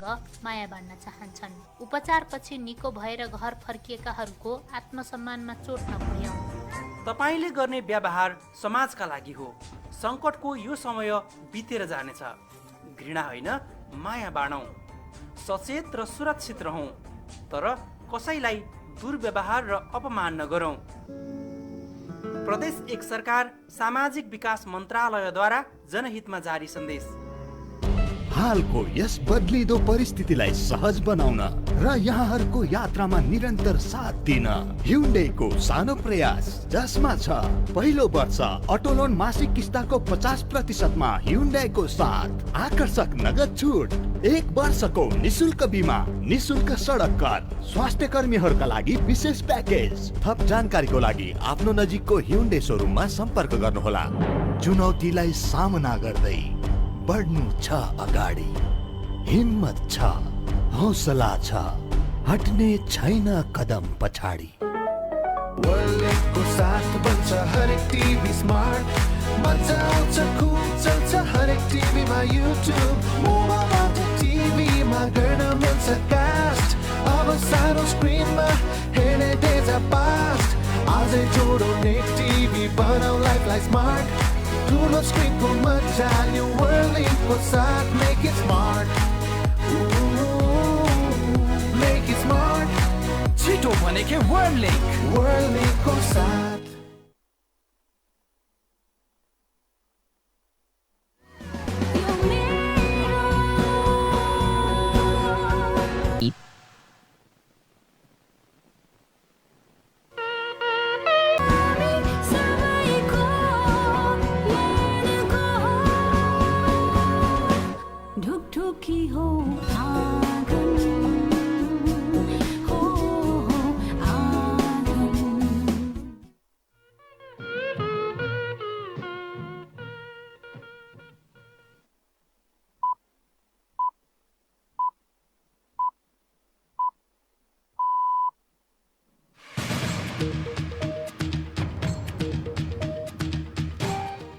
माया बाँड्न चाहन्छन्। उपचारपछि निको भएर घर फर्किएकाहरूको आत्मसम्मानमा चोट नपुर्याउनु। तपाईले गर्ने व्यवहार समाजका लागि हो। सङ्कटको यो समय बितेर जानेछ। घृणा होइन, माया बाँडौँ। सचेत र सुरक्षित रहौँ, तर कसैलाई दुर्व्यवहार र अपमान नगरौँ। प्रदेश 1 सरकार सामाजिक विकास मन्त्रालयद्वारा जनहितमा जारी सन्देश। हालको यस बदलिदो परिस्थितिलाई सहज बनाउन र यहाँहरूको यात्रामा निरन्तर साथ दिन Hyundaiको सानो प्रयास, जसमा छ पहिलो वर्ष अटो लोन मासिक किस्ताको 50%मा Hyundaiको साथ, आकर्षक नगद छुट, 1 वर्षको निशुल्क बिमा, निशुल्क सडक कर, स्वास्थ्य कर्मीहरूका लागि विशेष प्याकेज। थप जानकारीको लागि आफ्नो नजिकको Hyundai सोरुममा सम्पर्क गर्नुहोला। चुनौतीलाई सामना गर्दै बढ्नु छ अगाडि, हिम्मत छ, हौसला छ, हट्ने छैन कदम पछाडि। वर्ल्डको साथ बन्छ हरेक टिभी स्मार्ट, मजा आउँछ खुब चल्छ हरेक टिभीमा युट्युब, मोबाइलबाट टिभीमा गर्न मिल्छ कास्ट, अब सानो स्क्रिनमा हेर्ने डेजा पास्ट। आजै जोडो नेट टिभी, बनाऊ लाइफलाई स्मार्ट, ठुलो स्क्रिनको मजा लिऊ वर्ल्डको साथ। Make it smart, make it smart, छिटो भनेकै वर्ल्डको साथ।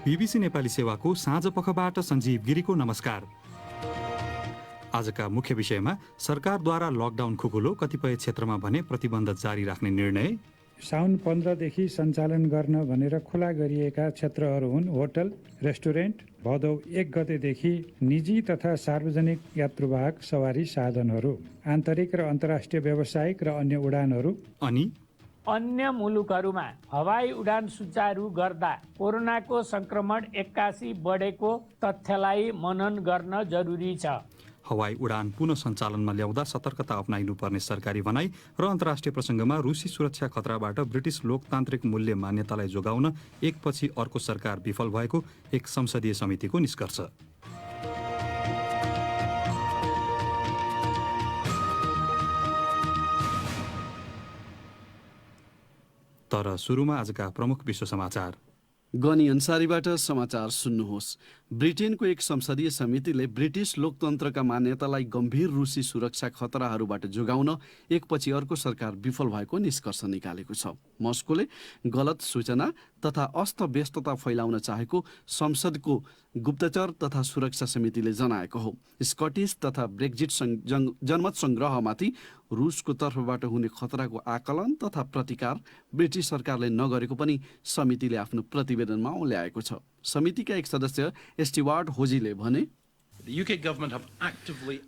बीबीसी नेपाली सेवाको साँझपखबाट सञ्जीव गिरीको नमस्कार। आजका मुख्य विषयमा सरकारद्वारा लकडाउन खुकुलो, कतिपय क्षेत्रमा भने प्रतिबन्ध जारी राख्ने निर्णय, साउन 15 देखि सञ्चालन गर्न भनेर खुला गरिएका क्षेत्रहरू हुन् होटल, रेस्टुरेन्ट, भदौ 1 गतेदेखि निजी तथा सार्वजनिक यात्रुवाहक सवारी साधनहरू, आन्तरिक र अन्तर्राष्ट्रिय व्यावसायिक र अन्य उडानहरू, अनि अन्य मुलुकहरूमा हवाई उडान सुचारू गर्दा कोरोनाको संक्रमण 81 बढेको तथ्यलाई मनन गर्न जरुरी छ। हवाई उडान पुनः सञ्चालनमा ल्याउँदा सतर्कता अपनाइनुपर्ने सरकारी भनाई र अन्तर्राष्ट्रिय प्रसङ्गमा रुसी सुरक्षा खतराबाट ब्रिटिस लोकतान्त्रिक मूल्य मान्यतालाई जोगाउन एकपछि अर्को सरकार विफल भएको एक संसदीय समितिको निष्कर्ष। तर सुरुमा आजका प्रमुख विश्व समाचार। गनी अन्सारीबाट समाचार सुन्नुहोस्। ब्रिटेनको एक संसदीय समितिले ब्रिटिस लोकतन्त्रका मान्यतालाई गम्भीर रुसी सुरक्षा खतराहरूबाट जोगाउन एकपछि अर्को सरकार विफल भएको निष्कर्ष निकालेको छ। मस्कोले गलत सूचना तथा अस्तव्यस्तता फैलाउन चाहेको संसदको गुप्तचर तथा सुरक्षा समितिले जनाएको हो। स्कटिस तथा ब्रेक्जिट जनमत सङ्ग्रहमाथि रुसको तर्फबाट हुने खतराको आकलन तथा प्रतिकार ब्रिटिस सरकारले नगरेको पनि समितिले आफ्नो प्रतिवेदनमा औल्याएको छ। समितिका एक सदस्य स्टीवार्ट होजीले भने,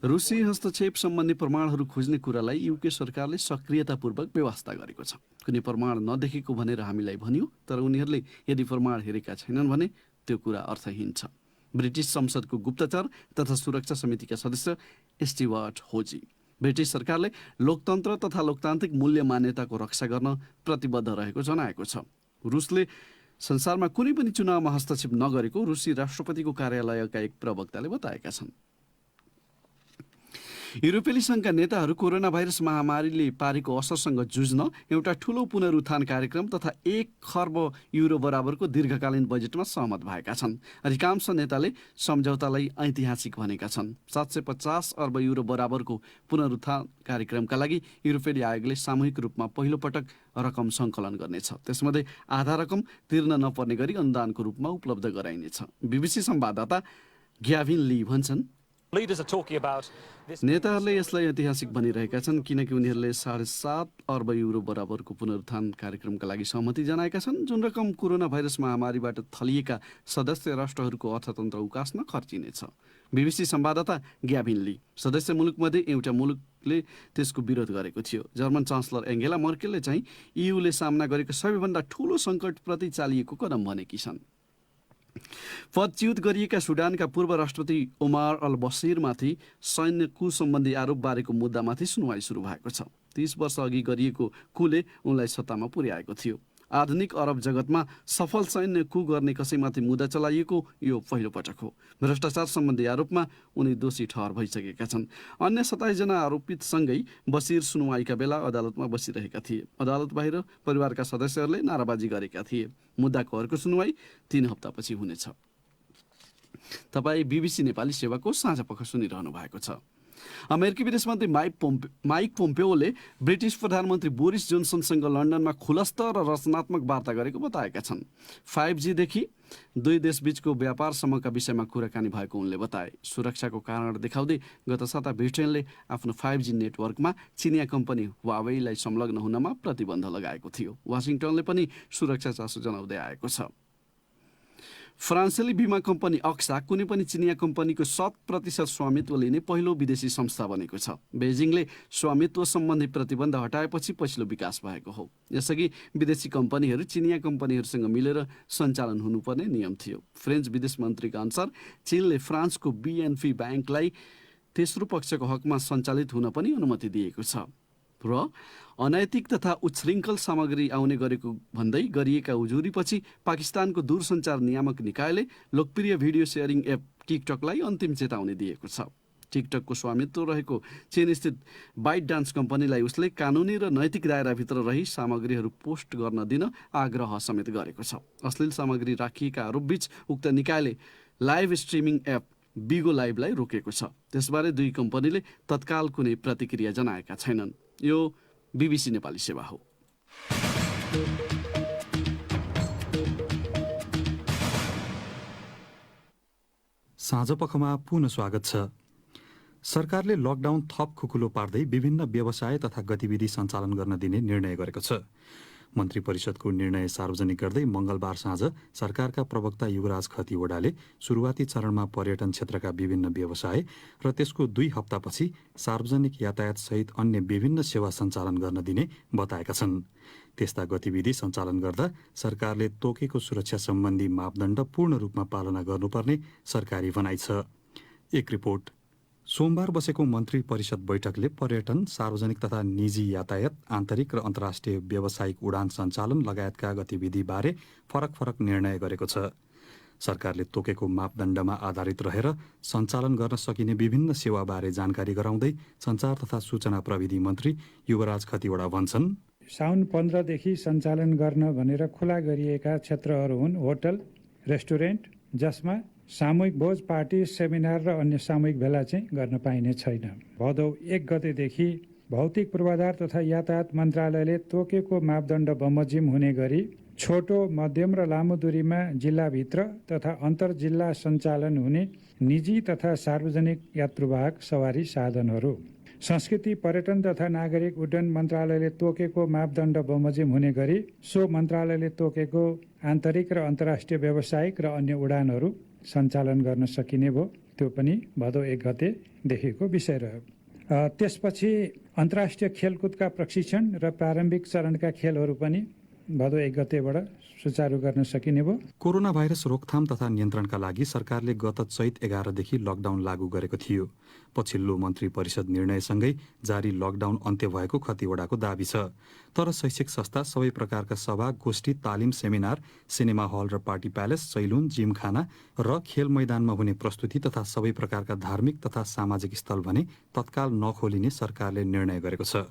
रुसी हस्तक्षेप सम्बन्धी प्रमाणहरू खोज्ने कुरालाई युके सरकारले सक्रियतापूर्वक व्यवस्था गरेको छ। कुनै प्रमाण नदेखेको भनेर हामीलाई भनियो, तर उनीहरूले यदि प्रमाण हेरेका छैनन् भने त्यो कुरा अर्थहीन छ। ब्रिटिस संसदको गुप्तचर तथा सुरक्षा समितिका सदस्य स्टीवार्ट होजी ब्रिटिस सरकारले लोकतन्त्र तथा लोकतान्त्रिक मूल्य मान्यताको रक्षा गर्न प्रतिबद्ध रहेको जनाएको छ। रुसले संसारमा कुनै पनि चुनावमा हस्तक्षेप नगरेको रुसी राष्ट्रपतिको कार्यालयका एक प्रवक्ताले बताएका छन्। युरोपेली सङ्घका नेताहरू कोरोना भाइरस महामारीले पारेको असरसँग जुझ्न एउटा ठूलो पुनरुत्थान कार्यक्रम तथा 1 खर्ब युरो बराबरको दीर्घकालीन बजेटमा सहमत भएका छन्। अधिकांश नेताले सम्झौतालाई ऐतिहासिक भनेका छन्। 750 अर्ब युरो बराबरको पुनरुत्थान कार्यक्रमका लागि युरोपेली आयोगले सामूहिक रूपमा पहिलो पटक रकम सङ्कलन गर्नेछ। त्यसमध्ये आधा रकम तिर्न नपर्ने गरी अनुदानको रूपमा उपलब्ध गराइनेछ। बीबीसी संवाददाता ग्याभिन ली भन्छन्, नेताहरूले यसलाई ऐतिहासिक भनिरहेका छन् किनकि उनीहरूले 7.5 अर्ब युरो बराबरको पुनरुत्थान कार्यक्रमका लागि सहमति जनाएका छन्, जुन रकम कोरोना भाइरस महामारीबाट थलिएका सदस्य राष्ट्रहरूको अर्थतन्त्र उकास्न खर्चिनेछ। बीबीसी संवाददाता ग्याभिन ली, सदस्य मुलुकमध्ये एउटा मुलुकले त्यसको विरोध गरेको थियो। जर्मन चान्सलर एङ्गेला मर्केलले चाहिँ EUले सामना गरेको सबैभन्दा ठूलो सङ्कटप्रति चालिएको कदम भनेकी छन्। पदच्युत गरिएका सुडानका पूर्व राष्ट्रपति ओमार अल बसिरमाथि सैन्य कु सम्बन्धी आरोप बारेको मुद्दामाथि सुनवाई सुरु भएको छ। 30 वर्ष अघि गरिएको कुले उनलाई सत्तामा पुर्याएको थियो। आधुनिक अरब जगतमा सफल सैन्य कु गर्ने कसैमाथि मुद्दा चलाइएको यो पहिलो पटक हो। भ्रष्टाचार सम्बन्धी आरोपमा उनी दोषी ठहर भइसकेका छन्। अन्य 27 जना आरोपितसँगै बसिर सुनवाईका बेला अदालतमा बसिरहेका थिए। अदालत बाहिर परिवारका सदस्यहरूले नाराबाजी गरेका थिए। मुद्दाको अर्को सुनवाई 3 हप्तापछि हुनेछ। तपाईँ बीबीसी नेपाली सेवाको साँझपख सुनिरहनु भएको छ। अमेरिकी विदेश मन्त्री माइक पोम्पेओले ब्रिटिस प्रधानमन्त्री बोरिस जोन्सनसँग लन्डनमा खुलस्त र रचनात्मक वार्ता गरेको बताएका छन्। 5Gदेखि दुई देशबीचको व्यापारसम्मका विषयमा कुराकानी भएको उनले बताए। सुरक्षाको कारण देखाउँदै गत साता ब्रिटेनले आफ्नो 5G नेटवर्कमा चिनिया कम्पनी हुवावेईलाई संलग्न हुनमा प्रतिबन्ध लगाएको थियो। वासिङटनले पनि सुरक्षा चासो जनाउँदै आएको छ। फ्रान्सेली बिमा कम्पनी अक्सा कुनै पनि चिनिया कम्पनीको 100% स्वामित्व लिने पहिलो विदेशी संस्था बनेको छ। बेजिङले स्वामित्व सम्बन्धी प्रतिबन्ध हटाएपछि पछिल्लो विकास भएको हो। यसअघि विदेशी कम्पनीहरू चिनिया कम्पनीहरूसँग मिलेर सञ्चालन हुनुपर्ने नियम थियो। फ्रेन्च विदेश मन्त्रीका अनुसार चीनले फ्रान्सको BNP ब्याङ्कलाई तेस्रो पक्षको हकमा सञ्चालित हुन पनि अनुमति दिएको छ र अनैतिक तथा उच्छृङ्खल सामग्री आउने गरेको भन्दै गरिएका उजुरीपछि पाकिस्तानको दूरसञ्चार नियामक निकायले लोकप्रिय भिडियो सेयरिङ एप टिकटकलाई अन्तिम चेतावनी दिएको छ। टिकटकको स्वामित्व रहेको चीनस्थित बाइट डान्स कम्पनीलाई उसले कानुनी र नैतिक दायराभित्र रही सामग्रीहरू पोस्ट गर्न दिन आग्रह समेत गरेको छ। अश्लील सामग्री राखिएका आरोपबीच उक्त निकायले लाइभ स्ट्रिमिङ एप बिगो लाइभलाई रोकेको छ। त्यसबारे दुई कम्पनीले तत्काल कुनै प्रतिक्रिया जनाएका छैनन्। यो बीबीसी नेपाली सेवा हो। साँझपखमा पुनः स्वागत छ। सरकारले लकडाउन थप खुकुलो पार्दै विभिन्न व्यवसाय तथा गतिविधि सञ्चालन गर्न दिने निर्णय गरेको छ। मन्त्री परिषदको निर्णय सार्वजनिक गर्दै मंगलबार साँझ सरकारका प्रवक्ता युवराज खतिवड़ाले सुरुवाती चरणमा पर्यटन क्षेत्रका विभिन्न व्यवसाय र त्यसको 2 हप्तापछि सार्वजनिक यातायात सहित अन्य विभिन्न सेवा सञ्चालन गर्न दिने बताएका छन्। त्यस्ता गतिविधि सञ्चालन गर्दा सरकारले तोकेको सुरक्षा सम्बन्धी मापदण्ड पूर्ण रूपमा पालना गर्नुपर्ने सरकारी भनाइ छ। एक रिपोर्ट। सोमबार बसेको मन्त्री परिषद बैठकले पर्यटन, सार्वजनिक तथा निजी यातायात, आन्तरिक र अन्तर्राष्ट्रिय व्यावसायिक उडान सञ्चालन लगायतका गतिविधिबारे फरक निर्णय गरेको छ। सरकारले तोकेको मापदण्डमा आधारित रहेर सञ्चालन गर्न सकिने विभिन्न सेवाबारे जानकारी गराउँदै सञ्चार तथा सूचना प्रविधि मन्त्री युवराज खतिवड़ा भन्छन्, साउन 15 देखि सञ्चालन गर्न भनेर खुला गरिएका क्षेत्रहरू हुन् होटल, रेस्टुरेन्ट, जसमा सामूहिक भोज, पार्टी, सेमिनार र अन्य सामूहिक भेला चाहिँ गर्न पाइने छैन। भदौ 1 गतेदेखि भौतिक पूर्वाधार तथा यातायात मन्त्रालयले तोकेको मापदण्ड बमोजिम हुने गरी छोटो, मध्यम र लामो दूरीमा जिल्लाभित्र तथा अन्तर्जिल्ला सञ्चालन हुने निजी तथा सार्वजनिक यात्रुवाहक सवारी साधनहरू, संस्कृति, पर्यटन तथा नागरिक उड्डयन मन्त्रालयले तोकेको मापदण्ड बमोजिम हुने गरी सो मन्त्रालयले तोकेको आन्तरिक र अन्तर्राष्ट्रिय व्यावसायिक र अन्य उडानहरू सञ्चालन गर्न सकिने भयो। त्यो पनि भदौ 1 गतेदेखिको विषय रह्यो। त्यसपछि अन्तर्राष्ट्रिय खेलकुदका प्रशिक्षण र प्रारम्भिक चरणका खेलहरू पनि भदौ 1 गतेबाट सुचारू गर्न सकिने भयो। कोरोना भाइरस रोकथाम तथा नियन्त्रणका लागि सरकारले गत चैत 11 देखि लकडाउन लागू गरेको थियो। पछिल्लो मन्त्री परिषद निर्णयसँगै जारी लकडाउन अन्त्य भएको खतिवड़ाको दाबी छ। तर शैक्षिक संस्था, सबै प्रकारका सभा, गोष्ठी, तालिम, सेमिनार, सिनेमा हल र पार्टी प्यालेस, सैलुन, जिमखाना र खेल मैदानमा हुने प्रस्तुति तथा सबै प्रकारका धार्मिक तथा सामाजिक स्थल भने तत्काल नखोलिने सरकारले निर्णय गरेको छ।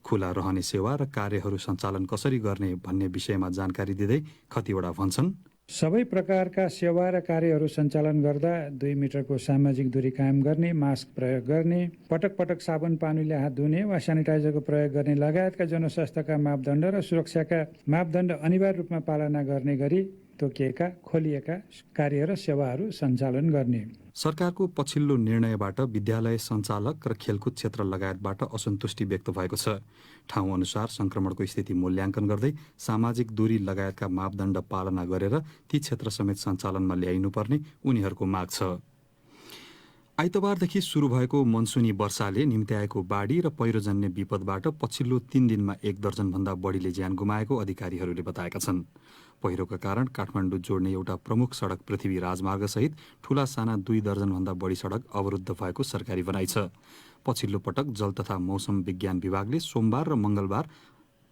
खुला रहने सेवा र कार्यहरू सञ्चालन कसरी गर्ने भन्ने विषयमा जानकारी दिँदै खतिवड़ा भन्छन्, सबै प्रकारका सेवा र कार्यहरू सञ्चालन गर्दा 2 मिटरको सामाजिक दूरी कायम गर्ने, मास्क प्रयोग गर्ने, पटक पटक साबुन पानीले हात धुने वा सेनिटाइजरको प्रयोग गर्ने लगायतका जनस्वास्थ्यका मापदण्ड र सुरक्षाका मापदण्ड अनिवार्य रूपमा पालना गर्ने गरी तोकिएका खोलिएका कार्य र सेवाहरू सञ्चालन गर्ने। सरकारको पछिल्लो निर्णयबाट विद्यालय सञ्चालक र खेलकुद क्षेत्र लगायतबाट असन्तुष्टि व्यक्त भएको छ। ठाउँ अनुसार संक्रमणको स्थिति मूल्याङ्कन गर्दै सामाजिक दूरी लगायतका मापदण्ड पालना गरेर ती क्षेत्र समेत सञ्चालनमा ल्याइनुपर्ने उनीहरूको माग छ। आइतबारदेखि सुरु भएको मनसुनी वर्षाले निम्त्याएको बाढी र पहिरोजन्य विपदबाट पछिल्लो 3 दिनमा 1 दर्जनभन्दा बढीले ज्यान गुमाएको अधिकारीहरूले बताएका छन्। पहिरोका कारण काठमाडौँ जोड्ने एउटा प्रमुख सडक पृथ्वी राजमार्ग सहित ठूला साना 2 दर्जनभन्दा बढी सडक अवरुद्ध भएको सरकारी भनाइ छ। पछिल्लो पटक जल तथा मौसम विज्ञान विभागले सोमबार र मंगलबार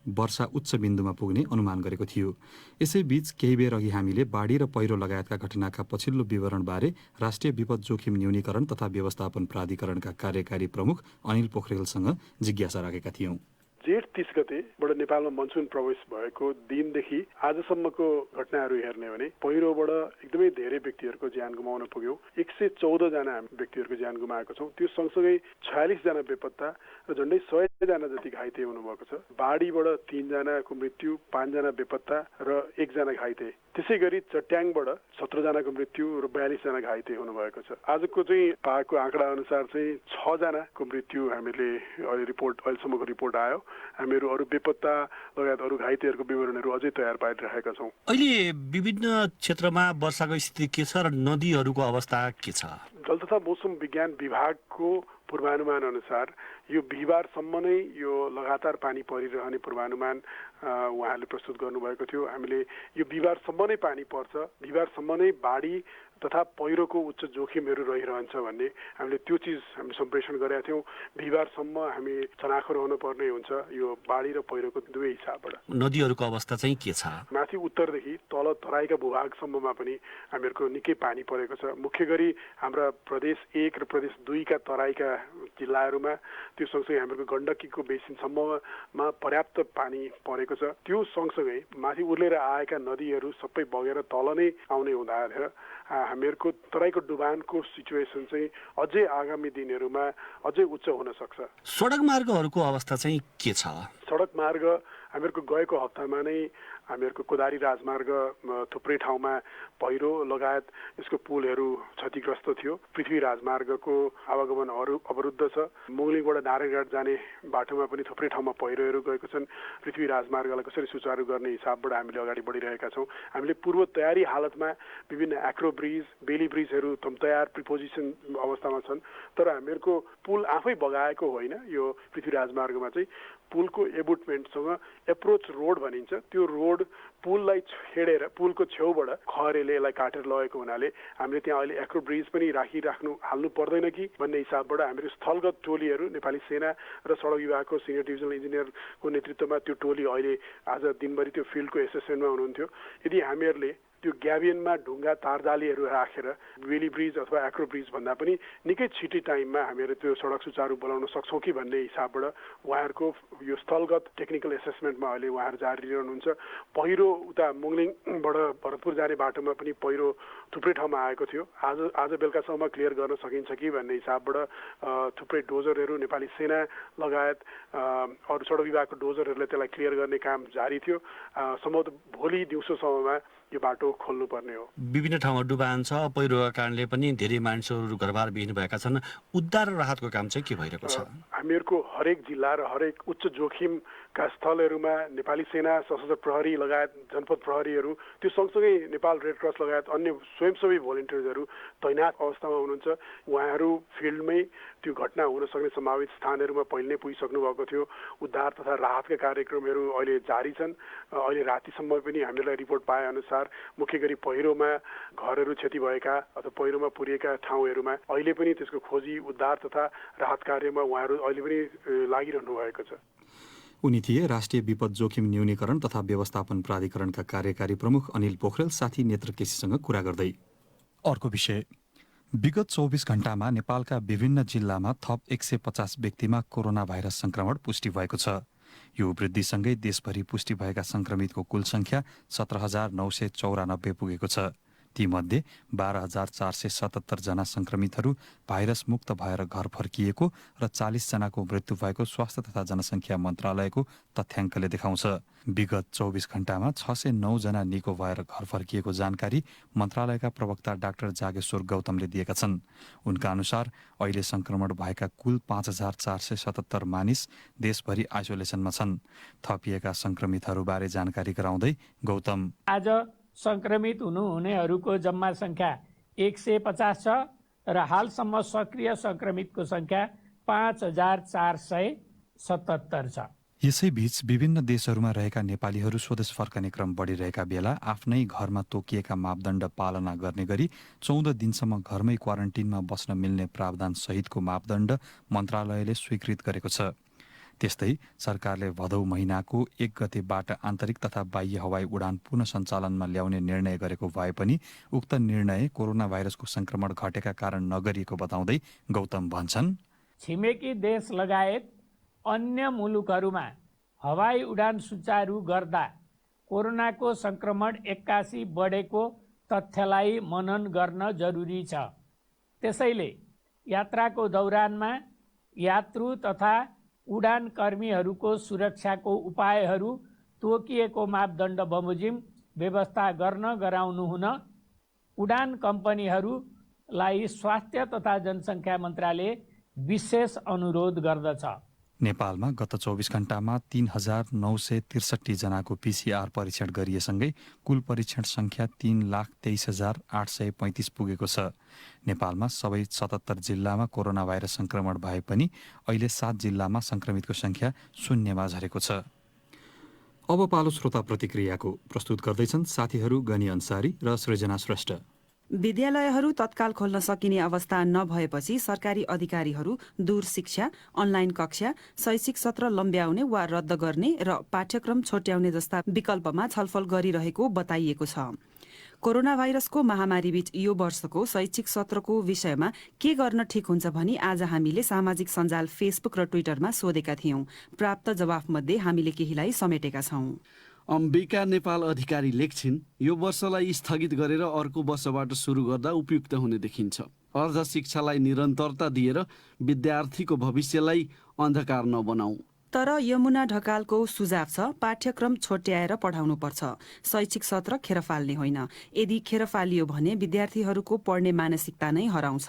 वर्षा उच्च बिन्दुमा पुग्ने अनुमान गरेको थियो। यसैबीच केही बेर अघि हामीले बाढी र पहिरो लगायतका घटनाका पछिल्लो विवरणबारे राष्ट्रिय विपद जोखिम न्यूनीकरण तथा व्यवस्थापन प्राधिकरणका कार्यकारी प्रमुख अनिल पोखरेलसँग जिज्ञासा राखेका थियौं। जेठ 30 गतेबाट नेपालमा मनसुन प्रवेश भएको दिनदेखि आजसम्मको घटनाहरू हेर्ने भने पहिरोबाट एकदमै धेरै व्यक्तिहरूको ज्यान गुमाउन पुग्यो। 114 जना व्यक्तिहरूको ज्यान गुमाएको छौँ। त्यो सँगसँगै 46 जना बेपत्ता र झन्डै 100 जना जति घाइते हुनुभएको छ। बाढीबाट 3 जनाको मृत्यु, 5 जना बेपत्ता र 1 जना घाइते। त्यसै गरी चट्याङबाट 17 जनाको मृत्यु र 42 जना घाइते हुनुभएको छ। आजको चाहिँ पाएको आँकडा अनुसार चाहिँ 6 जनाको मृत्यु हामीले अहिलेसम्मको रिपोर्ट आयो। हामीहरू अरू बेपत्ता लगायत अरू घाइतेहरूको विवरणहरू अझै तयार पारिरहेका छौँ। अहिले विभिन्न क्षेत्रमा वर्षाको स्थिति के छ र नदीहरूको अवस्था के छ? जल तथा मौसम विज्ञान विभागको पूर्वानुमान अनुसार यो बिहिबारसम्म नै यो लगातार पानी परिरहने पूर्वानुमान उहाँहरूले प्रस्तुत गर्नुभएको थियो। हामीले यो बिहिबारसम्म नै पानी पर्छ, बिहिबारसम्म नै बाढी तथा पहिरोको उच्च जोखिमहरू रहिरहन्छ भन्ने हामीले त्यो चिज हामी सम्प्रेषण गरेका थियौँ। बिहिबारसम्म हामी चनाखो हुनुपर्ने हुन्छ यो बाढी र पहिरोको दुवै हिसाबबाट। नदीहरूको अवस्था चाहिँ के छ? माथि उत्तरदेखि तल तराईका भूभागसम्ममा पनि हामीहरूको निकै पानी परेको छ। मुख्य गरी हाम्रा प्रदेश 1 र प्रदेश 2 का तराईका जिल्लाहरूमा, त्यो सँगसँगै हामीहरूको गण्डकीको बेसिनसम्ममा पर्याप्त पानी परेको छ। त्यो सँगसँगै माथि उर्लेर आएका नदीहरू सबै बगेर तल नै आउने हुँदा हामीहरूको तराईको डुबानको सिचुएसन चाहिँ अझै आगामी दिनहरूमा अझै उच्च हुन सक्छ। सडक मार्गहरूको अवस्था चाहिँ के छ? सडक मार्ग हामीहरूको गएको हप्तामा नै हामीहरूको कोदारी राजमार्ग थुप्रै ठाउँमा पहिरो लगायत यसको पुलहरू क्षतिग्रस्त थियो। पृथ्वी राजमार्गको आवागमन अवरुद्ध छ। मुगलिङबाट नारायणघाट जाने बाटोमा पनि थुप्रै ठाउँमा पहिरोहरू गएको छन्। पृथ्वी राजमार्गलाई कसरी सुचारू गर्ने हिसाबबाट हामीले अगाडि बढिरहेका छौँ। हामीले पूर्व तयारी हालतमा विभिन्न एक्रो ब्रिज, बेली ब्रिजहरू तयार प्रिपोजिसन अवस्थामा छन्। तर हामीहरूको पुल आफै बगाएको होइन। यो पृथ्वी राजमार्गमा चाहिँ पुलको एबुटमेन्टसँग एप्रोच रोड भनिन्छ। त्यो रोड पुललाई छेडेर पुलको छेउबाट खहरेले यसलाई काटेर लगेको हुनाले हामीले त्यहाँ अहिले एक्रो ब्रिज पनि हाल्नु पर्दैन कि भन्ने हिसाबबाट हामीहरू स्थलगत टोलीहरू नेपाली सेना र सडक विभागको सिनियर डिभिजनल इन्जिनियरको नेतृत्वमा त्यो टोली अहिले आज दिनभरि त्यो फिल्डको एसेसमेन्टमा हुनुहुन्थ्यो। यदि हामीहरूले त्यो ग्याबियनमा ढुङ्गा तारजालीहरू राखेर बेली ब्रिज अथवा एक्रो ब्रिज भन्दा पनि निकै छिटै टाइममा हामीहरू त्यो सडक सुचारू बनाउन सक्छौँ कि भन्ने हिसाबबाट उहाँहरूको यो स्थलगत टेक्निकल एसेसमेन्टमा अहिले उहाँहरू जारी रहनुहुन्छ। पहिरो उता मुगलिङबाट भरतपुर जाने बाटोमा पनि पहिरो थुप्रै ठाउँमा आएको थियो। आज बेलुकासम्म क्लियर गर्न सकिन्छ कि भन्ने हिसाबबाट थुप्रै डोजरहरू नेपाली सेना लगायत अरू सडक विभागको डोजरहरूले त्यसलाई क्लियर गर्ने काम जारी थियो। सम्भवतः भोलि दिउँसोसम्ममा यो बाटो खोल्नुपर्ने हो। विभिन्न ठाउँमा डुबान छ, पहिरोका कारणले पनि धेरै मानिसहरू घरबार विहीन भएका छन्। उद्धार र राहतको काम चाहिँ के भइरहेको छ? हामीहरूको हरेक जिल्ला र हरेक उच्च जोखिमका स्थलहरूमा नेपाली सेना, सशस्त्र प्रहरी लगायत जनपद प्रहरीहरू, त्यो सँगसँगै नेपाल रेड क्रस लगायत अन्य स्वयंसेवी भोलिन्टियर्सहरू तैनात अवस्थामा हुनुहुन्छ। उहाँहरू फिल्डमै त्यो घटना हुन सक्ने सम्भावित स्थानहरूमा पहिले नै पुगिसक्नु भएको थियो। उद्धार तथा राहतका कार्यक्रमहरू अहिले जारी छन्। अहिले रातिसम्म पनि हामीलाई रिपोर्ट पाए अनुसार मुख्य गरी पहिरोमा घरहरू क्षति भएका अथवा पहिरोमा पुरिएका ठाउँहरूमा अहिले पनि त्यसको खोजी, उद्धार तथा राहत कार्यमा उहाँहरू अहिले पनि लागिरहनु भएको छ। उनी थिए राष्ट्रिय विपद जोखिम न्यूनीकरण तथा व्यवस्थापन प्राधिकरणका कार्यकारी प्रमुख अनिल पोखरेल। साथी नेत्र केसीसँग कुरा गर्दै अर्को विषय, विगत 24 घण्टामा नेपालका विभिन्न जिल्लामा थप 150 व्यक्तिमा कोरोना भाइरस संक्रमण पुष्टि भएको छ। यो वृद्धिसँगै देशभरि पुष्टि भएका संक्रमितको कुल संख्या 17,994 पुगेको छ। तीमध्ये 12,477 जना संक्रमितहरू भाइरस मुक्त भएर घर फर्किएको र 40 जनाको मृत्यु भएको स्वास्थ्य तथा जनसङ्ख्या मन्त्रालयको तथ्याङ्कले देखाउँछ। विगत 24 घण्टामा 609 जना निको भएर घर फर्किएको जानकारी मन्त्रालयका प्रवक्ता डाक्टर जागेश्वर गौतमले दिएका छन्। उनका अनुसार अहिले संक्रमण भएका कुल 5,477 मानिस देशभरि आइसोलेसनमा छन्। थपिएका संक्रमितहरूबारे जानकारी गराउँदै गौतम, आज संक्रमित हुनेहरूको जम्मा संख्या 150 छ र हालसम्म सक्रिय संक्रमितको संख्या 5,477 छ। यसैबीच विभिन्न देशहरूमा रहेका नेपालीहरू स्वदेश फर्कने क्रम बढिरहेका बेला आफ्नै घरमा तोकिएका मापदण्ड पालना गर्ने गरी 14 दिनसम्म घरमै क्वारेन्टिनमा बस्न मिल्ने प्रावधान सहितको मापदण्ड मन्त्रालयले स्वीकृत गरेको छ। त्यस्तै सरकारले भदौ महिनाको 1 गतेबाट आन्तरिक तथा बाह्य हवाई उडान पुनः सञ्चालनमा ल्याउने निर्णय गरेको भए पनि उक्त निर्णय कोरोना भाइरसको संक्रमण घटेका कारण नगरिएको बताउँदै गौतम भन्छन्, छिमेकी देश लगायत अन्य मुलुकहरूमा हवाई उडान सुचारू गर्दा कोरोनाको संक्रमण 81 बढेको तथ्यलाई मनन गर्न जरुरी छ। त्यसैले यात्राको दौरानमा यात्रु तथा उडान कर्मीहरूको सुरक्षाको उपायहरू तोकिएको मापदण्ड बमोजिम व्यवस्था गर्न गराउनु हुन उडान कम्पनीहरूलाई स्वास्थ्य तथा जनसङ्ख्या मन्त्रालय विशेष अनुरोध गर्दछ। नेपालमा गत 24 घण्टामा 3,963 जनाको PCR परीक्षण गरिएसँगै कुल परीक्षण संख्या 3,23,835 पुगेको छ। नेपालमा सबै 77 जिल्लामा कोरोना भाइरस संक्रमण भए पनि अहिले 7 जिल्लामा संक्रमितको संख्या शून्यमा झरेको छ। अब पालो श्रोता प्रतिक्रियाको। प्रस्तुत गर्दैछन् साथीहरू गनी अन्सारी र सृजना श्रेष्ठ। विद्यालयहरू तत्काल खोल्न सकिने अवस्था नभएपछि सरकारी अधिकारीहरू दूर शिक्षा, अनलाइन कक्षा, शैक्षिक सत्र लम्ब्याउने वा रद्द गर्ने र पाठ्यक्रम छोट्याउने जस्ता विकल्पमा छलफल गरिरहेको बताइएको छ। कोरोना भाइरसको महामारीबीच यो वर्षको शैक्षिक सत्रको विषयमा के गर्न ठिक हुन्छ भनी आज हामीले सामाजिक सञ्जाल फेसबुक र ट्विटरमा सोधेका थियौं। प्राप्त जवाफमध्ये हामीले केहीलाई समेटेका छौं। अम्बिका नेपाल अधिकारी लेख्छिन्, यो वर्षलाई स्थगित गरेर अर्को वर्षबाट सुरु गर्दा उपयुक्त हुने देखिन्छ। अर्ध शिक्षालाई निरन्तरता दिएर विद्यार्थीको भविष्यलाई अन्धकार नबनाऊ। तर यमुना ढकालको सुझाव छ, पाठ्यक्रम छोट्याएर पढाउनुपर्छ, शैक्षिक सत्र खेर फाल्ने होइन। यदि खेर फालियो भने विद्यार्थीहरूको पढ्ने मानसिकता नै हराउँछ।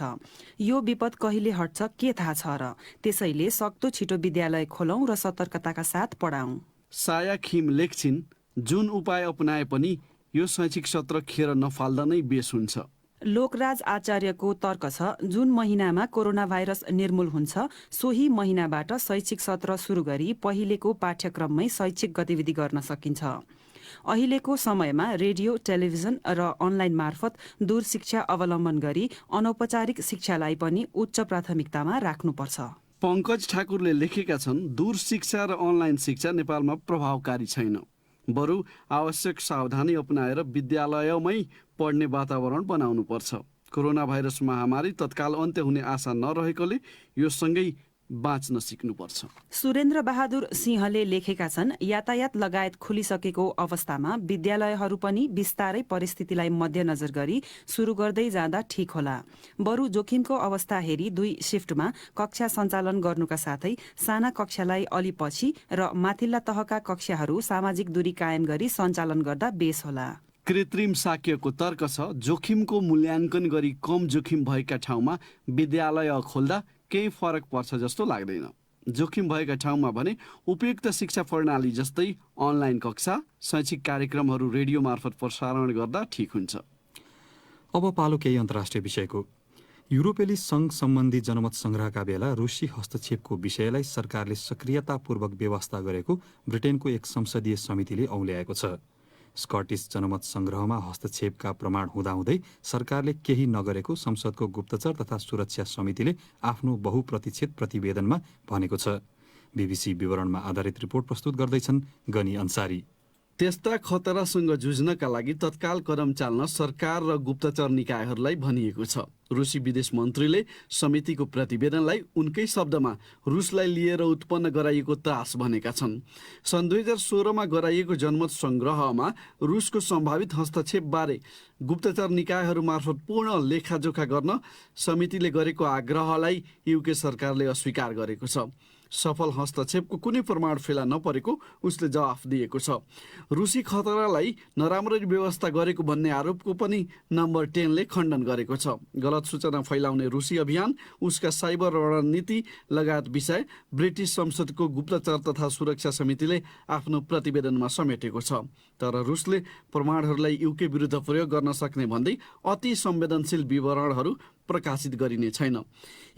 यो विपद कहिले हट्छ के थाहा छ र? त्यसैले सक्दो छिटो विद्यालय खोलौं र सतर्कताका साथ पढाउँ। साया खिम लेख्छिन्, जुन उपाय अपनाए पनि यो शैक्षिक सत्र खेर नफाल्दा नै बेस हुन्छ। लोकराज आचार्यको तर्क छ, जुन महिनामा कोरोना भाइरस निर्मूल हुन्छ सोही महिनाबाट शैक्षिक सत्र सुरु गरी पहिलेको पाठ्यक्रममै शैक्षिक गतिविधि गर्न सकिन्छ। अहिलेको समयमा रेडियो, टेलिभिजन र अनलाइन मार्फत दूर शिक्षा अवलम्बन गरी अनौपचारिक शिक्षालाई पनि उच्च प्राथमिकतामा राख्नुपर्छ। पंकज ठाकुरले लेखेका छन्, दूर शिक्षा र अनलाइन शिक्षा नेपालमा प्रभावकारी छैन। बरु आवश्यक सावधानी अपनाएर विद्यालयमै पढ्ने वातावरण बनाउनुपर्छ। कोरोना भाइरस महामारी तत्काल अन्त्य हुने आशा नरहेकोले यो सँगै बाँच्न सिक्नुपर्छ। सुरेन्द्र बहादुर सिंहले लेखेका छन्, यातायात लगायत खुलिसकेको अवस्थामा विद्यालयहरू पनि बिस्तारै परिस्थितिलाई मध्यनजर गरी सुरु गर्दै जाँदा ठिक होला। बरु जोखिमको अवस्था हेरी 2 शिफ्टमा कक्षा सञ्चालन गर्नुका साथै साना कक्षालाई अलि पछि र माथिल्ला तहका कक्षाहरू सामाजिक दूरी कायम गरी सञ्चालन गर्दा बेस होला। कृत्रिम साक्यको तर्क छ, जोखिमको मूल्याङ्कन गरी कम जोखिम भएका ठाउँमा विद्यालय खोल्दा केही फरक पर्छ जस्तो लाग्दैन। जोखिम भएका ठाउँमा भने उपयुक्त शिक्षा प्रणाली जस्तै अनलाइन कक्षा, शैक्षिक कार्यक्रमहरू रेडियो मार्फत प्रसारण गर्दा ठिक हुन्छ। अब पालो केही अन्तर्राष्ट्रिय विषयको। युरोपेली संघ सम्बन्धी जनमत संग्रहका बेला रुसी हस्तक्षेपको विषयलाई सरकारले सक्रियतापूर्वक व्यवस्था गरेको ब्रिटेनको एक संसदीय समितिले औल्याएको छ। स्कटिस जनमत संग्रहमा हस्तक्षेपका प्रमाण हुँदाहुँदै सरकारले केही नगरेको संसदको गुप्तचर तथा सुरक्षा समितिले आफ्नो बहुप्रतीक्षित प्रतिवेदनमा भनेको छ। बीबीसी विवरणमा आधारित रिपोर्ट प्रस्तुत गर्दैछन् गनी अन्सारी। त्यस्ता खतरासँग जुझ्नका लागि तत्काल कदम चाल्न सरकार र गुप्तचर निकायहरूलाई भनिएको छ। रुसी विदेश मन्त्रीले समितिको प्रतिवेदनलाई उनकै शब्दमा रुसलाई लिएर उत्पन्न गराइएको त्रास भनेका छन्। सन् 2016मा गराइएको जनमत सङ्ग्रहमा रुसको सम्भावित हस्तक्षेपबारे गुप्तचर निकायहरू मार्फत पूर्ण लेखाजोखा गर्न समितिले गरेको आग्रहलाई युके सरकारले अस्वीकार गरेको छ। सफल हस्तक्षेपको कुनै प्रमाण फेला नपरेको उसले जवाफ दिएको छ। रुसी खतरालाई नराम्ररी व्यवस्था गरेको भन्ने आरोपको पनि नम्बर 10 ले खण्डन गरेको छ। गलत सूचना फैलाउने रुसी अभियान, उसका साइबर रणनीति लगायत विषय ब्रिटिस संसदको गुप्तचर तथा सुरक्षा समितिले आफ्नो प्रतिवेदनमा समेटेको छ। तर रुसले प्रमाणहरूलाई युके विरुद्ध प्रयोग गर्न सक्ने भन्दै अति संवेदनशील विवरणहरू प्रकाशित गरिने छैन।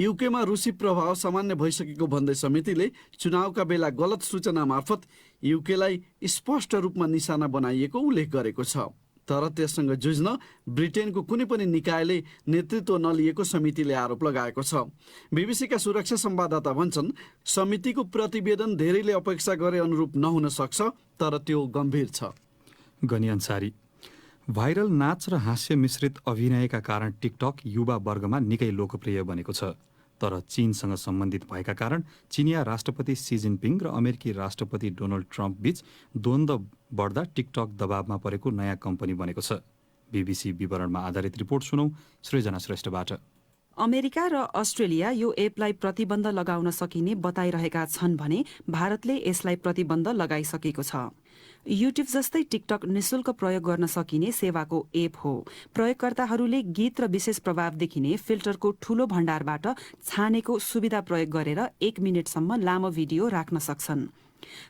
युकेमा रुसी प्रभाव सामान्य भइसकेको भन्दै समितिले चुनावका बेला गलत सूचना मार्फत युकेलाई स्पष्ट रूपमा निशाना बनाइएको उल्लेख गरेको छ। तर त्यससँग जुझ्न ब्रिटेनको कुनै पनि निकायले नेतृत्व नलिएको समितिले आरोप लगाएको छ। बीबीसीका सुरक्षा संवाददाता भन्छन् समितिको प्रतिवेदन धेरैले अपेक्षा गरे अनुरूप नहुन सक्छ, तर त्यो गम्भीर छ। गनी अन्सारी। भाइरल नाच र हास्य मिश्रित अभिनयका कारण टिकटक युवा वर्गमा निकै लोकप्रिय बनेको छ। तर चीनसँग सम्बन्धित भएका कारण चिनिया राष्ट्रपति सी जिनपिङ र अमेरिकी राष्ट्रपति डोनाल्ड ट्रम्प बीच द्वन्द्व बढ्दा टिकटक दबावमा परेको नयाँ कम्पनी बनेको छ। बीबीसी विवरणमा आधारित रिपोर्ट सुनौ सृजना श्रेष्ठबाट। अमेरिका र अस्ट्रेलिया यो एपलाई प्रतिबन्ध लगाउन सकिने बताइरहेका छन् भने भारतले यसलाई प्रतिबन्ध लगाइसकेको छ। युट्युब जस्तै टिकटक निशुल्क प्रयोग गर्न सकिने सेवाको एप हो। प्रयोगकर्ताहरूले गीत र विशेष प्रभाव देखिने फिल्टरको ठूलो भण्डारबाट छानेको सुविधा प्रयोग गरेर 1 मिनेटसम्म लामो भिडियो राख्न सक्छन्।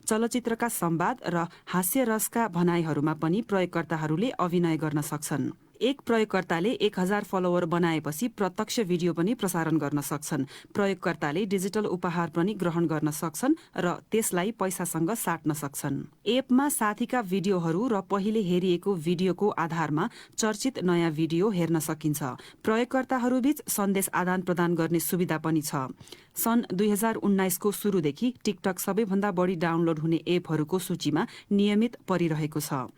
चलचित्रका संवाद र हास्यरसका भनाइहरूमा पनि प्रयोगकर्ताहरूले अभिनय गर्न सक्छन्। एक प्रयोगकर्ताले 1000 फलोवर बनाएपछि प्रत्यक्ष भिडियो पनि प्रसारण गर्न सक्छन्। प्रयोगकर्ताले डिजिटल उपहार पनि ग्रहण गर्न सक्छन् र त्यसलाई पैसासँग साट्न सक्छन्। एपमा साथीका भिडियोहरू र पहिले हेरिएको भिडियोको आधारमा चर्चित नयाँ भिडियो हेर्न सकिन्छ। प्रयोगकर्ताहरूबीच सन्देश आदान प्रदान गर्ने सुविधा पनि छ। सन् 2019 को सुरुदेखि टिकटक सबैभन्दा बढी डाउनलोड हुने एपहरूको सूचीमा नियमित परिरहेको छ।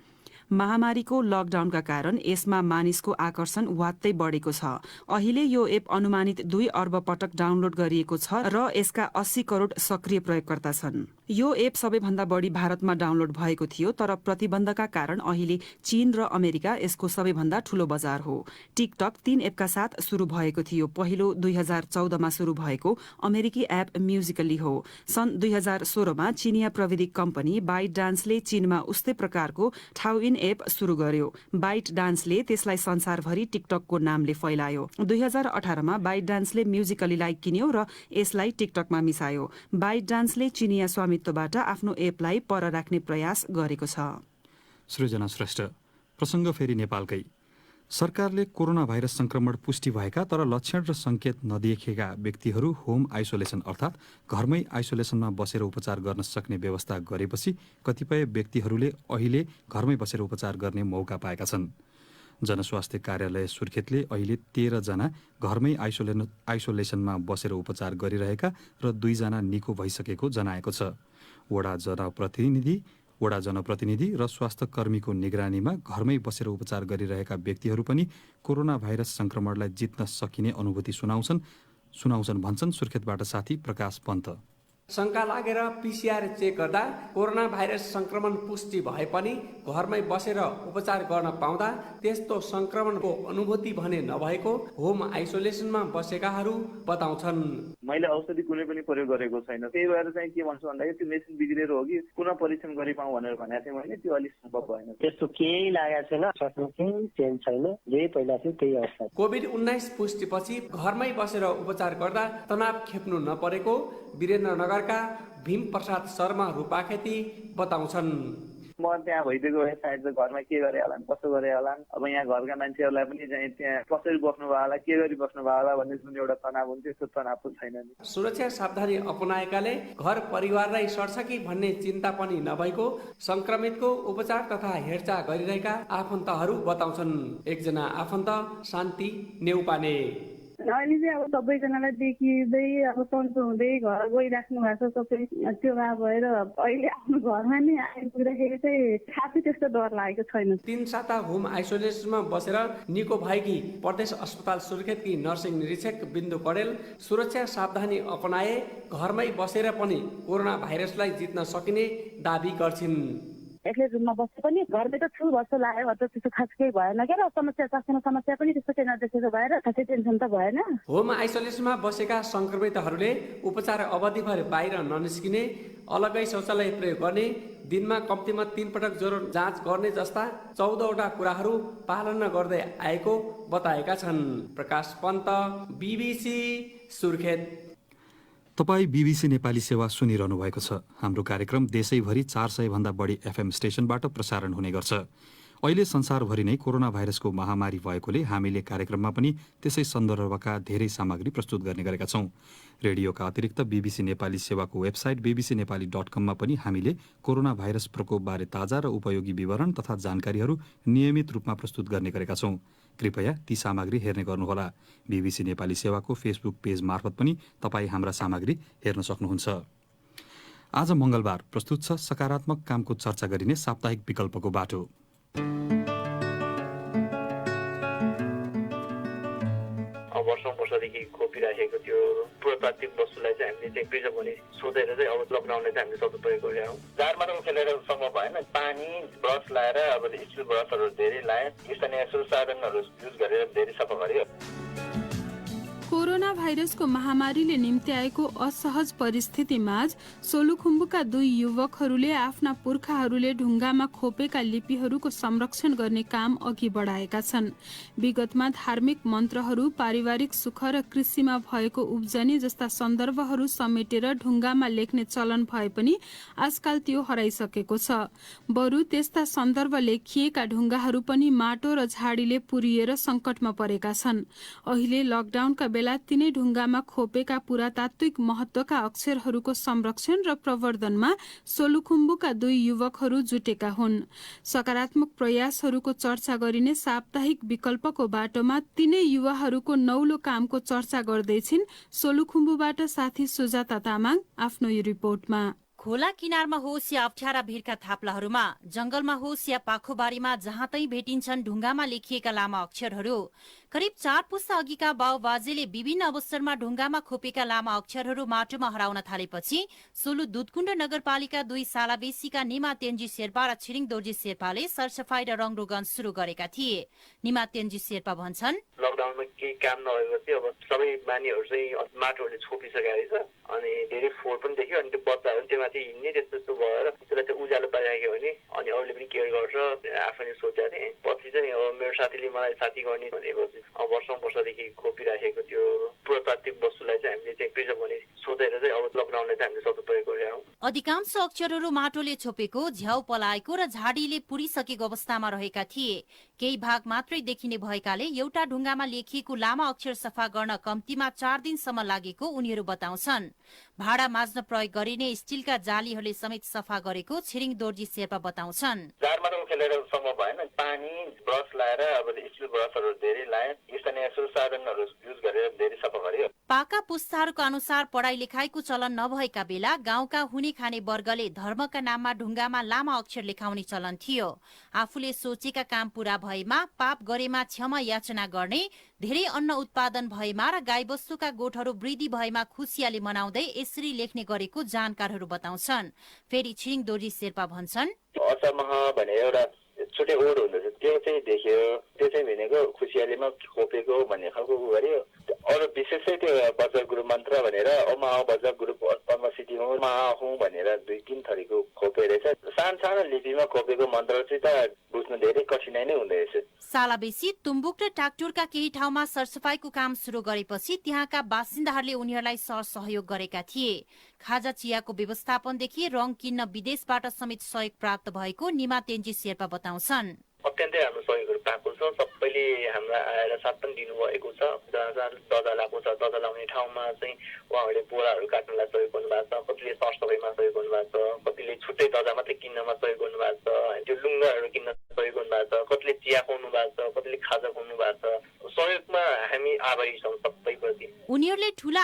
महामारीको लकडाउनका कारण यसमा मानिसको आकर्षण वात्तै बढेको छ। अहिले यो एप अनुमानित 2 अर्ब पटक डाउनलोड गरिएको छ र यसका 80 करोड सक्रिय प्रयोगकर्ता छन्। यो एप सबैभन्दा बढी भारतमा डाउनलोड भएको थियो, तर प्रतिबन्धका कारण अहिले चीन र अमेरिका यसको सबैभन्दा ठूलो बजार हो। टिकटक 3 एपका साथ सुरु भएको थियो। पहिलो 2014 मा सुरु भएको अमेरिकी एप म्युजिकली हो। सन् 2016 मा चिनिया प्रविधि कम्पनी बाइट डान्सले चीनमा उस्तै प्रकारको ठाउइन एप सुरु गर्यो। बाइट डान्सले त्यसलाई संसारभरि टिकटकको नामले फैलायो। 2018 मा बाइट डान्सले म्युजिकलीलाई किन्यो र यसलाई टिकटकमा मिसायो। बाइट डान्सले चिनिया स्वामित्वबाट आफ्नो एपलाई पर राख्ने प्रयास गरेको छ। सृजना श्रेष्ठ। प्रसङ्ग फेरि नेपालकै। सरकारले कोरोना भाइरस संक्रमण पुष्टि भएका तर लक्षण र संकेत नदेखिएका व्यक्तिहरू होम आइसोलेसन अर्थात् घरमै आइसोलेसनमा बसेर उपचार गर्न सक्ने व्यवस्था गरेपछि कतिपय व्यक्तिहरूले अहिले घरमै बसेर उपचार गर्ने मौका पाएका छन्। जनस्वास्थ्य कार्यालय सुर्खेतले अहिले 13 जना घरमै आइसोलेसनमा बसेर उपचार गरिरहेका र 2 जना निको भइसकेको जनाएको छ। वडा जनप्रतिनिधि र स्वास्थ्य कर्मीको निगरानीमा घरमै बसेर उपचार गरिरहेका व्यक्तिहरू पनि कोरोना भाइरस संक्रमणलाई जित्न सकिने अनुभूति सुनाउँछन् भन्छन् सुर्खेतबाट साथी प्रकाश पन्त। शंका लागेर पीसीआर चेक गर्दा कोरोना भाइरस संक्रमण पुष्टि भए पनि घरमै बसेर उपचार गर्न पाउँदा त्यस्तो संक्रमणको अनुभूति भने नभएको होम आइसोलेसनमा बसेकाहरू बताउँछन्। मैले औषधि कुनै पनि प्रयोग गरेको छैन, त्यही भएर चाहिँ के भन्छु भन्दाखेरि त्यो मेसिन बिग्रेर हो कि पुनः परीक्षण गरिपाउँ भनेर भनेको थिएँ मैले, त्यो अलिक सम्भव भएन। त्यस्तो केही लागेको छैन, स्वास्थ्यमा केही चेन्ज छैन, जे पहिला थियो त्यही अवस्था। कोभिड-19 पुष्टिपछि घरमै बसेर उपचार गर्दा तनाव खेप्नु नपरेको वीरेन्द्रनगरका भीम प्रसाद शर्मा रूपाखेती बताउँछन्। म त्यहाँ भइदिएको भए सायद घरमा के गरे होला, कसो गरे होला, अब यहाँ घरका मान्छेहरूलाई पनि चाहिँ त्यहाँ कसरी बस्नु भयो होला, के गरी बस्नु भयो होला भन्ने जुन एउटा तनाव हुन्छ त्यो तनाव पनि छैन नि। सुरक्षा सावधानी अपनाएकाले घर परिवारलाई सर्छ कि भन्ने चिन्ता पनि नभएको संक्रमितको उपचार तथा हेरचाह गरिरहेका आफन्तहरू बताउँछन्। एकजना आफन्त शान्ति नेउपाने। अहिले चाहिँ अब सबैजनालाई देखिँदै अब सन्चो हुँदै घर गइराख्नु भएको छ सबै। त्यो भएर अहिले आफ्नो घरमा नै आइपुग्दाखेरि चाहिँ खासै त्यस्तो डर लागेको छैन। 3 साता होम आइसोलेसनमा बसेर निको भएकी प्रदेश अस्पताल सुर्खेतकी नर्सिङ निरीक्षक बिन्दु पडेल सुरक्षा सावधानी अपनाए घरमै बसेर पनि कोरोना भाइरसलाई जित्न सकिने दाबी गर्छिन्। एक्लै रुममा बस्दा पनि घरमै त छु जस्तो लाग्यो, त्यस्तो खास केही भएन क्या। समस्या स्वास्थ्यमा समस्या पनि त्यस्तो केही नदेखेको भएर खासै टेन्सन त भएन। होम आइसोलेसनमा बसेका संक्रमितहरूले उपचार अवधिभर बाहिर ननिस्किने, अलगै शौचालय प्रयोग गर्ने, दिनमा कम्तीमा 3 पटक ज्वरो जाँच गर्ने जस्ता 14वटा कुराहरू पालन गर्दै आएको बताएका छन्। प्रकाश पन्त, BBC सुर्खेत। तपाईँ BBC नेपाली सेवा सुनिरहनु भएको छ। हाम्रो कार्यक्रम देशैभरि 400 भन्दा बढी FM स्टेशनबाट प्रसारण हुने गर्छ। अहिले संसारभरि नै कोरोना भाइरसको महामारी भएकोले हामीले कार्यक्रममा पनि त्यसै सन्दर्भका धेरै सामग्री प्रस्तुत गर्ने गरेका छौं। रेडियोका अतिरिक्त BBC नेपाली सेवाको वेबसाइट bbcnepali.com मा पनि हामीले कोरोना भाइरस प्रकोपबारे ताजा र उपयोगी विवरण तथा जानकारीहरू नियमित रूपमा प्रस्तुत गर्ने गरेका छौं। कृपया ती सामग्री हेर्ने गर्नुहोला। BBC नेपाली सेवाको फेसबुक पेज मार्फत पनि तपाईँ हाम्रा सामग्री हेर्न सक्नुहुन्छ। आज मंगलबार प्रस्तुत छ सकारात्मक कामको चर्चा गरिने साप्ताहिक विकल्पको बाटो। वर्षौं वर्षदेखि खोपिराखेको त्यो पुरातात्विक वस्तुलाई चाहिँ हामीले चाहिँ प्रिजर्भ हुने सोचेर चाहिँ अब लकडाउनलाई चाहिँ हामीले सदुपयोग गरेका हौँ। जार मात्र खेलेर सम्भव भएन। पानी ब्रस लाएर अब स्टिल ब्रसहरू धेरै लाए, स्थानीय संसाधनहरू युज गरेर धेरै सफा गर्यो। कोरोना भाइरसको महामारीले निम्ति आएको असहज परिस्थितिमाझ सोलुखुम्बुका 2 युवकहरूले आफ्ना पुर्खाहरूले ढुङ्गामा खोपेका लिपिहरूको संरक्षण गर्ने काम अघि बढाएका छन्। विगतमा धार्मिक मन्त्रहरू, पारिवारिक सुख र कृषिमा भएको उब्जनी जस्ता सन्दर्भहरू समेटेर ढुङ्गामा लेख्ने चलन भए पनि आजकाल त्यो हराइसकेको छ। बरु त्यस्ता सन्दर्भ लेखिएका ढुङ्गाहरू पनि माटो र झाडीले पुरिएर संकटमा परेका छन्। अहिले लकडाउनका बेला तिनै ढुङ्गामा खोपेका पुरातात्विक महत्वका अक्षरहरूको संरक्षण र प्रवर्धनमा सोलुखुम्बुका 2 युवकहरू जुटेका हुन्। सकारात्मक प्रयासहरूको चर्चा गरिने साप्ताहिक विकल्पको बाटोमा तिनै युवाहरूको नौलो कामको चर्चा गर्दैछिन् सोलुखुम्बुबाट साथी सुजाता तामाङ आफ्नो यो रिपोर्टमा। खोला किनारमा होस् या अप्ठ्यारा भिरका थाप्लाहरूमा, जंगलमा होस् या पाखोबारीमा जहाँ तै भेटिन्छन् ढुङ्गामा लेखिएका लामा अक्षरहरू। करिब 4 पुस्ता अघिका बाउबाजेले विभिन्न अवसरमा ढुङ्गामा खोपेका लामा अक्षरहरू माटोमा हराउन थालेपछि सोलु दुधकुण्ड नगरपालिका 2 सालाबेसीका निमा तेन्जी शेर्पा र छिरिङ दोर्जी शेर्पाले सरसफाई र रङरोगन शुरू गरेका थिए। निमा तेन्जी शेर्पा भन्छन्, लकडाउनमा केही काम नभएपछि अब सबै मानिसहरू चाहिँ माटोले छोपिसकेको रहेछ अनि धेरै फोहोर पनि देख्यो। अनि त्यो बच्चाहरू त्यो माथि हिँड्ने त्यस्तो भएर त्यसलाई चाहिँ उज्यालो पाइराख्यो भने अनि अरूले पनि केयर गर्छ आफैले सोचेको थिएँ। पछि चाहिँ अब मेरो साथीले मलाई साथी गर्ने भनेपछि अब वर्षौं वर्षदेखि खोपिराखेको त्यो पुरातात्विक वस्तुलाई चाहिँ हामीले चाहिँ प्रिजर्भ हुने सोचेर चाहिँ अब लकडाउनलाई चाहिँ हामीले सदुपयोग गरेका हौँ। अधिकांश अक्षरहरू माटोले छोपेको, झ्याउ पलाएको र झाडीले पुरिसकेको अवस्थामा रहेका थिए। केही भाग मात्रै देखिने भएकाले एउटा ढुङ्गामा लेखिएको लामा अक्षर सफा गर्न कम्तीमा 4 दिनसम्म लागेको उनीहरू बताउँछन्। भाडा माझ्न प्रयोग गरिने स्टिलका जालीहरूले समेत सफा गरेको छिरिङ दोर्जी शेर्पा बताउँछन्। जार मात्र खेलेर सम्भव भएन। पानी ब्रस लाएर अब स्टिल ब्रसहरू धेरै लाए, स्थानीय संसाधनहरू युज गरेर धेरै सफा गर्यो। पाका पुस्ताहरूको अनुसार पढाइ लेखाइको चलन नभएका बेला गाउँका हुने खाने वर्गले धर्मका नाममा ढुङ्गामा लामा अक्षर लेखाउने चलन थियो। आफूले सोचेका काम पूरा भएमा, पाप गरेमा क्षमा याचना गर्ने, धेरै अन्न उत्पादन भएमा र गाईबस्तुका गोठहरू वृद्धि भएमा खुसियाली मनाउँदै यसरी लेख्ने गरेको जानकारहरू बताउँछन्। फेरि छिरिङ दोर्जी शेर्पा भन्छन्, असमह भने एउटा छुट्टै ओड हुँदछ, त्यो चाहिँ देख्यो। त्यो चाहिँ भनेको खुसियालीमा खोपेको भन्ने खालको उ गर्यो। अरू विशेष चाहिँ त्यो वज्र गुरु मन्त्र भनेर ओमा वज्र गुरु पद्मसिद्धि हुँ मा हुँ भनेर 2-3 थरीको खोपे रहेछ। सानो लिपिमा खोपेको मन्त्र चाहिँ त बुझ्न धेरै कठिनाइ नै हुँदैछ। सालाबेसी, तुम्बुक र टाकटुरका केही ठाउँमा सरसफाईको काम सुरु गरेपछि त्यहाँका बासिन्दाहरूले उनीहरूलाई सहयोग गरेका थिए। खाजा चियाको व्यवस्थापनदेखि रङ किन्न विदेशबाट समेत सहयोग प्राप्त भएको निमा तेन्जी शेर्पा बताउँछन्। अत्यन्तै हाम्रो सहयोगहरू पाएको छ। सबैले हामीलाई आएर साथ पनि दिनुभएको छ। जहाँ दजा लगाएको छ, दजा लगाउने ठाउँमा चाहिँ उहाँहरूले बोराहरू काट्नलाई सहयोग गर्नुभएको छ, कतिले सरसफाइमा सहयोग गर्नुभएको छ, कतिले छुट्टै दजा मात्रै किन्नमा सहयोग गर्नुभएको छ, त्यो लुङ्गाहरू किन्न सहयोग गर्नुभएको छ, कतिले चिया खुवाउनु भएको छ, कतिले खाजा खुवाउनु भएको छ। सहयोगमा हामी आभारी छौँ सबै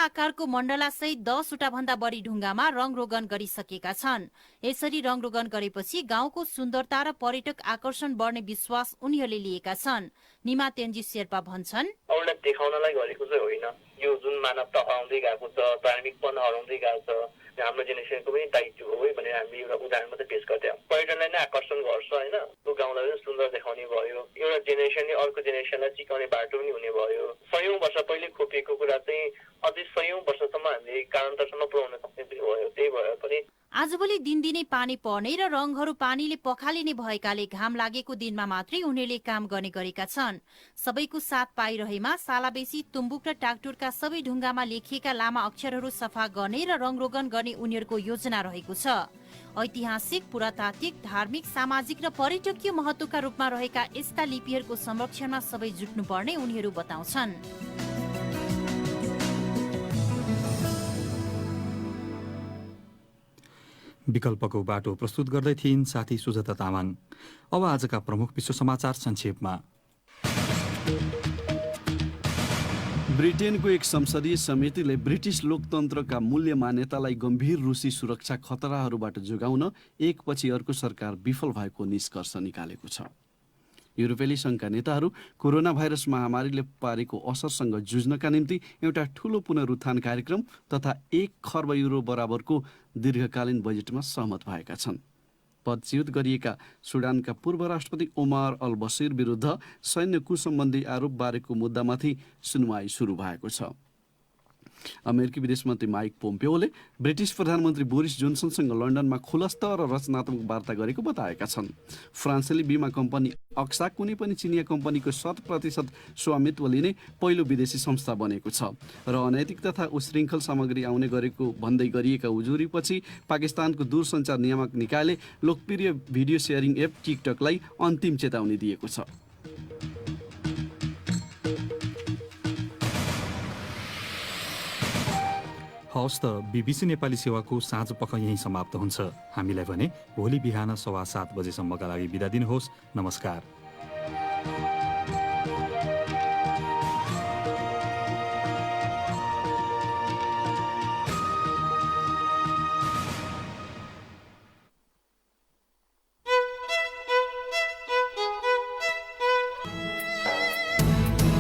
आकारको मण्डलासहित 10 वटा भन्दा बढी ढुङ्गामा रङरोगन गरिसकेका छन्। यसरी रङरोगन गरेपछि गाउँको सुन्दरता र पर्यटक आकर्षण बढ्ने विश्वास उनीहरूले लिएका छन्। निमा तेन्जी शेर्पा भन्छन्, अरूलाई देखाउनलाई गरेको चाहिँ होइन, यो जुन मानवता हराउँदै गएको छ, धार्मिकपन हराउँदै गएको छ, हाम्रो जेनेरेसनको पनि दायित्व हो भने हामीले एउटा उदाहरण मात्रै पेश गर्थ्यौँ। पर्यटनलाई नै आकर्षण गर्छ होइन, त्यो गाउँलाई पनि सुन्दर देखाउने भयो, एउटा जेनेरेसनले अर्को जेनेरेसनलाई सिकाउने बाटो पनि हुने भयो। 100औं वर्ष पहिले खोपिएको कुरा चाहिँ अझै 100औं वर्षसम्म हामीले कालान्तरसम्म पुर्याउन सक्ने भयो। त्यही भएर पनि आजभोलि दिनदिनै पानी पर्ने र रङहरू पानीले पखालिने भएकाले घाम लागेको दिनमा मात्रै उनीहरूले काम गर्ने गरेका छन्। सबैको साथ पाइरहेमा सालाबेसी, तुम्बुक र टाकटुरका सबै ढुङ्गामा लेखिएका लामा अक्षरहरू सफा गर्ने र रङरोगन गर्ने उनीहरूको योजना रहेको छ। ऐतिहासिक, पुरातात्विक, धार्मिक, सामाजिक र पर्यटकीय महत्वका रूपमा रहेका यस्ता लिपिहरूको संरक्षणमा सबै जुट्नुपर्ने उनीहरू बताउँछन्। विकल्पको बाटो प्रस्तुत गर्दै थिइन् साथी सुजाता तामाङ। अब आजका प्रमुख विश्व समाचार संक्षेपमा। ब्रिटेनको एक संसदीय समितिले ब्रिटिस लोकतन्त्रका मूल्य मान्यतालाई गम्भीर रुसी सुरक्षा खतराहरूबाट जोगाउन एकपछि अर्को सरकार विफल भएको निष्कर्ष निकालेको छ। युरोपेली सङ्घका नेताहरू कोरोना भाइरस महामारीले पारेको असरसँग जुझ्नका निम्ति एउटा ठूलो पुनरुत्थान कार्यक्रम तथा 1 खर्ब युरो बराबरको दीर्घकालीन बजेटमा सहमत भएका छन्। पदच्युत गरिएका सुडानका पूर्व राष्ट्रपति ओमार अल बसिर विरुद्ध सैन्य कुसम्बन्धी आरोप बारेको मुद्दामाथि सुनवाई सुरु भएको छ। अमेरिकी विदेश मन्त्री माइक पोम्पियोले ब्रिटिस प्रधानमन्त्री बोरिस जोन्सनसँग लन्डनमा खुलस्त र रचनात्मक वार्ता गरेको बताएका छन्। फ्रान्सेली बिमा कम्पनी अक्सा कुनै पनि चिनिया कम्पनीको 100% स्वामित्व लिने पहिलो विदेशी संस्था बनेको छ र अनैतिक तथा उशृङ्खल सामग्री आउने गरेको भन्दै गरिएका उजुरीपछि पाकिस्तानको दूरसञ्चार नियामक निकायले लोकप्रिय भिडियो शेयरिङ एप टिकटकलाई अन्तिम चेतावनी दिएको छ। हवस् त, BBC नेपाली सेवाको साँझ पख यही समाप्त हुन्छ। हामीलाई भने भोलि बिहान 7:15 बजेसम्मका लागि बिदा दिनुहोस्। नमस्कार।